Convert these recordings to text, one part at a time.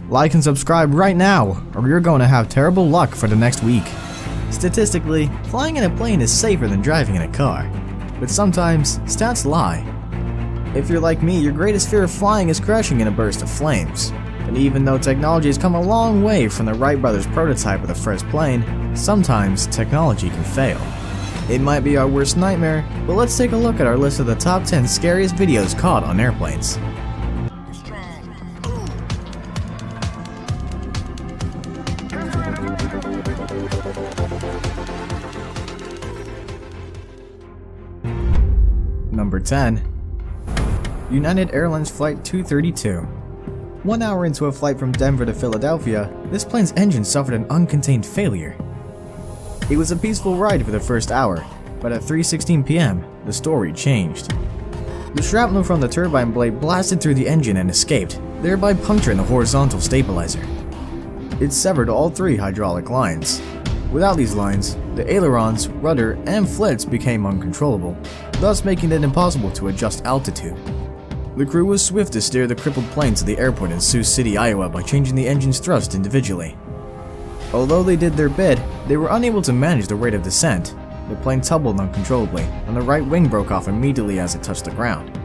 Like and subscribe right now, or you're going to have terrible luck for the next week. Statistically, flying in a plane is safer than driving in a car, but sometimes stats lie. If you're like me, your greatest fear of flying is crashing in a burst of flames. And even though technology has come a long way from the Wright brothers' prototype of the first plane, sometimes technology can fail. It might be our worst nightmare, but let's take a look at our list of the top 10 scariest videos caught on airplanes. Number 10. United Airlines Flight 232. 1 hour into a flight from Denver to Philadelphia, this plane's engine suffered an uncontained failure. It was a peaceful ride for the first hour, but at 3:16 p.m., the story changed. The shrapnel from the turbine blade blasted through the engine and escaped, thereby puncturing the horizontal stabilizer. It severed all 3 hydraulic lines. Without these lines, the ailerons, rudder, and flips became uncontrollable, thus making it impossible to adjust altitude. The crew was swift to steer the crippled plane to the airport in Sioux City, Iowa by changing the engine's thrust individually. Although they did their bit, they were unable to manage the rate of descent. The plane tumbled uncontrollably, and the right wing broke off immediately as it touched the ground.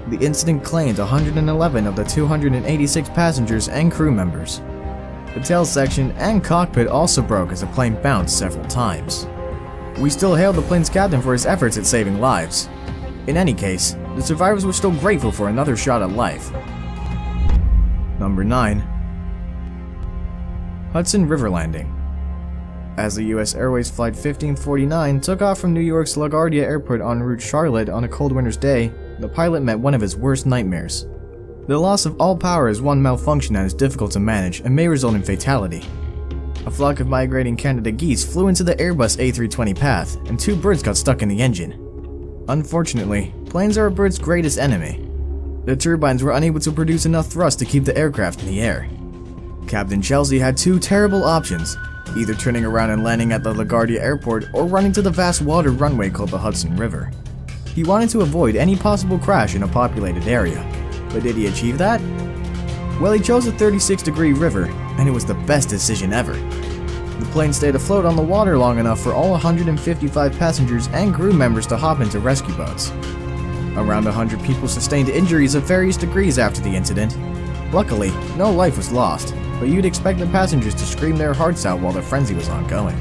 The incident claimed 111 of the 286 passengers and crew members. The tail section and cockpit also broke as the plane bounced several times. We still hail the plane's captain for his efforts at saving lives. In any case, the survivors were still grateful for another shot at life. Number 9. Hudson River Landing. As the US Airways Flight 1549 took off from New York's LaGuardia Airport en route Charlotte on a cold winter's day, the pilot met one of his worst nightmares. The loss of all power is one malfunction that is difficult to manage and may result in fatality. A flock of migrating Canada geese flew into the Airbus A320 path, and 2 birds got stuck in the engine. Unfortunately, planes are a bird's greatest enemy. The turbines were unable to produce enough thrust to keep the aircraft in the air. Captain Chelsea had 2 terrible options, either turning around and landing at the LaGuardia Airport or running to the vast water runway called the Hudson River. He wanted to avoid any possible crash in a populated area, but did he achieve that? Well, he chose a 36-degree river, and it was the best decision ever. The plane stayed afloat on the water long enough for all 155 passengers and crew members to hop into rescue boats. Around 100 people sustained injuries of various degrees after the incident. Luckily, no life was lost, but you'd expect the passengers to scream their hearts out while the frenzy was ongoing.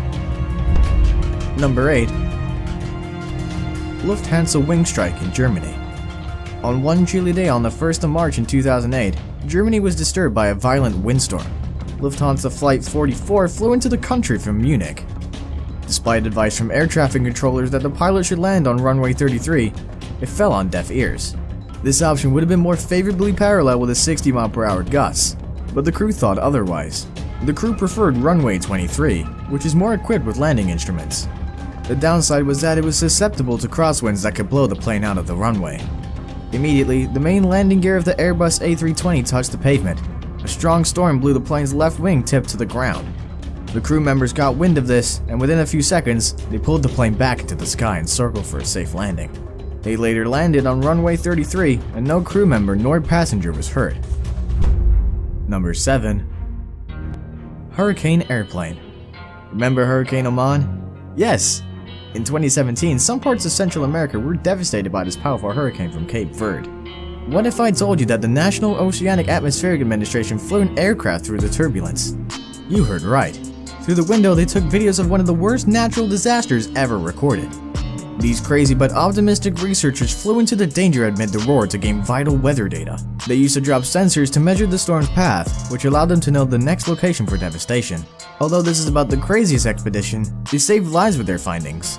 Number 8. Lufthansa wing strike in Germany. On one chilly day on the 1st of March in 2008, Germany was disturbed by a violent windstorm. Lufthansa Flight 44 flew into the country from Munich. Despite advice from air traffic controllers that the pilot should land on runway 33, it fell on deaf ears. This option would have been more favorably parallel with a 60-mile-per-hour gusts, but the crew thought otherwise. The crew preferred runway 23, which is more equipped with landing instruments. The downside was that it was susceptible to crosswinds that could blow the plane out of the runway. Immediately, the main landing gear of the Airbus A320 touched the pavement. A strong storm blew the plane's left wing tip to the ground. The crew members got wind of this, and within a few seconds, they pulled the plane back into the sky and circled for a safe landing. They later landed on runway 33, and no crew member nor passenger was hurt. Number 7. Hurricane Airplane. Remember Hurricane Oman? Yes! In 2017, some parts of Central America were devastated by this powerful hurricane from Cape Verde. What if I told you that the National Oceanic Atmospheric Administration flew an aircraft through the turbulence? You heard right. Through the window, they took videos of one of the worst natural disasters ever recorded. These crazy but optimistic researchers flew into the danger amid the roar to gain vital weather data. They used to drop sensors to measure the storm's path, which allowed them to know the next location for devastation. Although this is about the craziest expedition, they saved lives with their findings.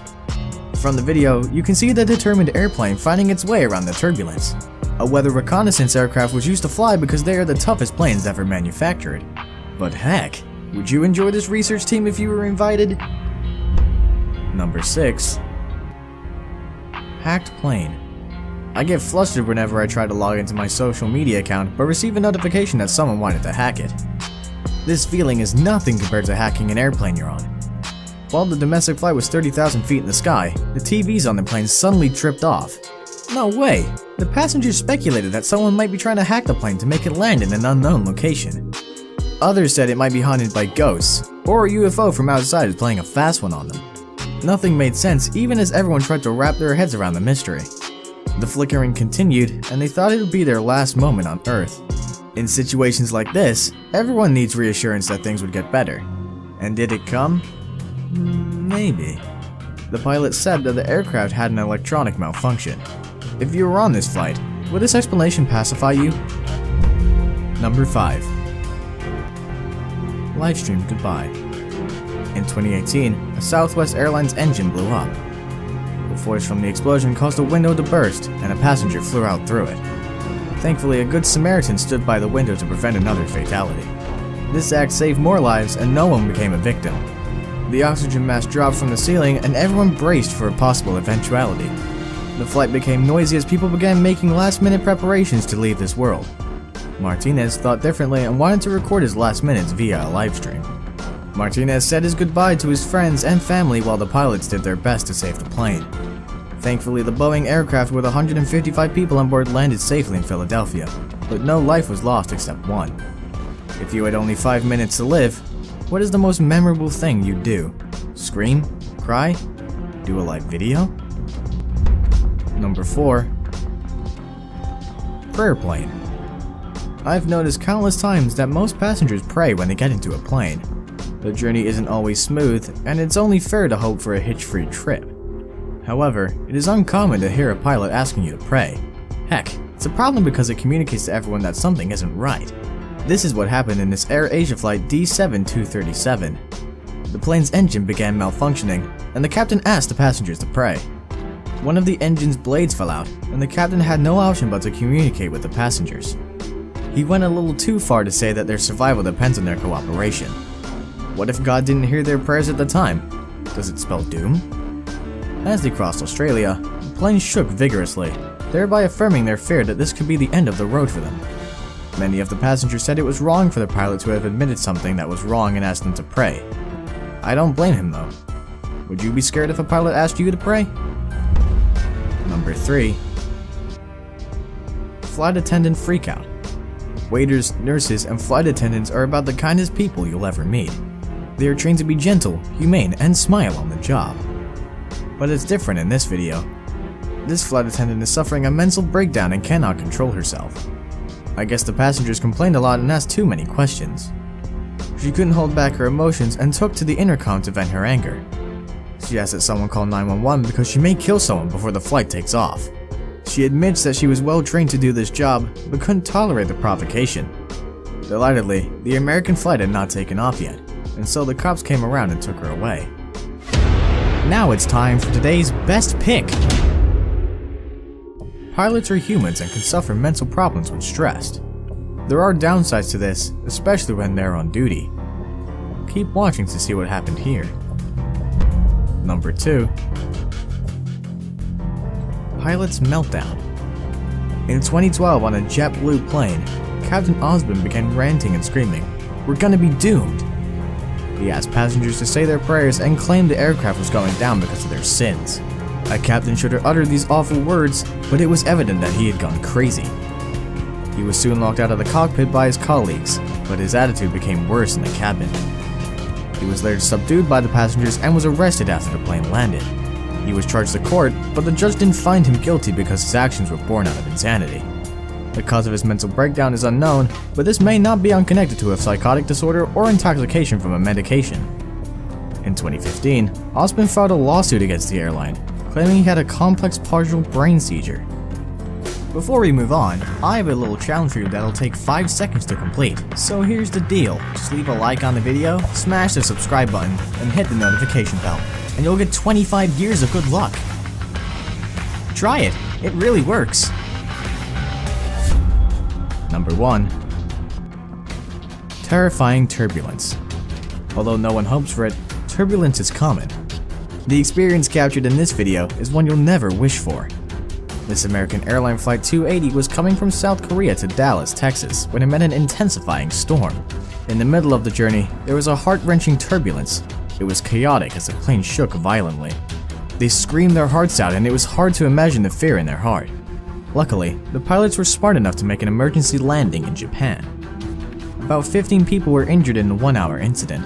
From the video, you can see the determined airplane finding its way around the turbulence. A weather reconnaissance aircraft was used to fly because they are the toughest planes ever manufactured. But heck, would you enjoy this research team if you were invited? Number 6. Hacked plane. I get flustered whenever I try to log into my social media account but receive a notification that someone wanted to hack it. This feeling is nothing compared to hacking an airplane you're on. While the domestic flight was 30,000 feet in the sky, the TVs on the plane suddenly tripped off. No way! The passengers speculated that someone might be trying to hack the plane to make it land in an unknown location. Others said it might be haunted by ghosts, or a UFO from outside is playing a fast one on them. Nothing made sense even as everyone tried to wrap their heads around the mystery. The flickering continued, and they thought it would be their last moment on Earth. In situations like this, everyone needs reassurance that things would get better. And did it come? Maybe. The pilot said that the aircraft had an electronic malfunction. If you were on this flight, would this explanation pacify you? Number 5. Livestream goodbye. In 2018, a Southwest Airlines engine blew up. The force from the explosion caused a window to burst, and a passenger flew out through it. Thankfully, a good Samaritan stood by the window to prevent another fatality. This act saved more lives, and no one became a victim. The oxygen mask dropped from the ceiling, and everyone braced for a possible eventuality. The flight became noisy as people began making last-minute preparations to leave this world. Martinez thought differently and wanted to record his last minutes via a livestream. Martinez said his goodbye to his friends and family while the pilots did their best to save the plane. Thankfully, the Boeing aircraft with 155 people on board landed safely in Philadelphia, but no life was lost except one. If you had only 5 minutes to live, what is the most memorable thing you'd do? Scream? Cry? Do a live video? Number 4. Prayer plane. I've noticed countless times that most passengers pray when they get into a plane. The journey isn't always smooth, and it's only fair to hope for a hitch-free trip. However, it is uncommon to hear a pilot asking you to pray. Heck, it's a problem because it communicates to everyone that something isn't right. This is what happened in this AirAsia flight D7237. The plane's engine began malfunctioning, and the captain asked the passengers to pray. One of the engine's blades fell out, and the captain had no option but to communicate with the passengers. He went a little too far to say that their survival depends on their cooperation. What if God didn't hear their prayers at the time? Does it spell doom? As they crossed Australia, the plane shook vigorously, thereby affirming their fear that this could be the end of the road for them. Many of the passengers said it was wrong for the pilot to have admitted something that was wrong and asked them to pray. I don't blame him though. Would you be scared if a pilot asked you to pray? Number 3. Flight attendant freakout. Waiters, nurses, and flight attendants are about the kindest people you'll ever meet. They are trained to be gentle, humane, and smile on the job. But it's different in this video. This flight attendant is suffering a mental breakdown and cannot control herself. I guess the passengers complained a lot and asked too many questions. She couldn't hold back her emotions and took to the intercom to vent her anger. She asked that someone call 911 because she may kill someone before the flight takes off. She admits that she was well trained to do this job, but couldn't tolerate the provocation. Delightedly, the American flight had not taken off yet, and so the cops came around and took her away. Now it's time for today's best pick! Pilots are humans and can suffer mental problems when stressed. There are downsides to this, especially when they're on duty. Keep watching to see what happened here. Number 2. Pilot's meltdown. In 2012 on a JetBlue plane, Captain Osborne began ranting and screaming, "We're gonna be doomed!" He asked passengers to say their prayers and claimed the aircraft was going down because of their sins. A captain should have uttered these awful words, but it was evident that he had gone crazy. He was soon locked out of the cockpit by his colleagues, but his attitude became worse in the cabin. He was later subdued by the passengers and was arrested after the plane landed. He was charged to court, but the judge didn't find him guilty because his actions were born out of insanity. The cause of his mental breakdown is unknown, but this may not be unconnected to a psychotic disorder or intoxication from a medication. In 2015, Osborne filed a lawsuit against the airline, claiming he had a complex partial brain seizure. Before we move on, I have a little challenge for you that'll take 5 seconds to complete. So here's the deal, just leave a like on the video, smash the subscribe button, and hit the notification bell, and you'll get 25 years of good luck. Try it, it really works. Number 1. Terrifying turbulence. Although no one hopes for it, turbulence is common. The experience captured in this video is one you'll never wish for. This American airline flight 280 was coming from South Korea to Dallas, Texas, when it met an intensifying storm. In the middle of the journey, there was a heart-wrenching turbulence. It was chaotic as the plane shook violently. They screamed their hearts out and it was hard to imagine the fear in their heart. Luckily, the pilots were smart enough to make an emergency landing in Japan. About 15 people were injured in the 1-hour incident.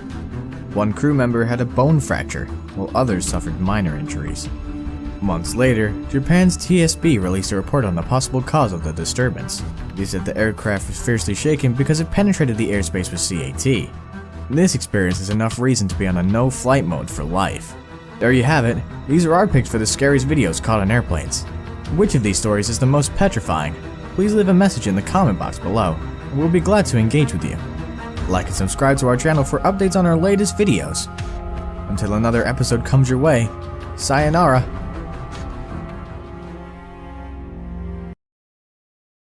One crew member had a bone fracture, while others suffered minor injuries. Months later, Japan's TSB released a report on the possible cause of the disturbance. They said the aircraft was fiercely shaken because it penetrated the airspace with CAT. This experience is enough reason to be on a no-flight mode for life. There you have it. These are our picks for the scariest videos caught on airplanes. Which of these stories is the most petrifying? Please leave a message in the comment box below, and we'll be glad to engage with you. Like and subscribe to our channel for updates on our latest videos. Until another episode comes your way, sayonara.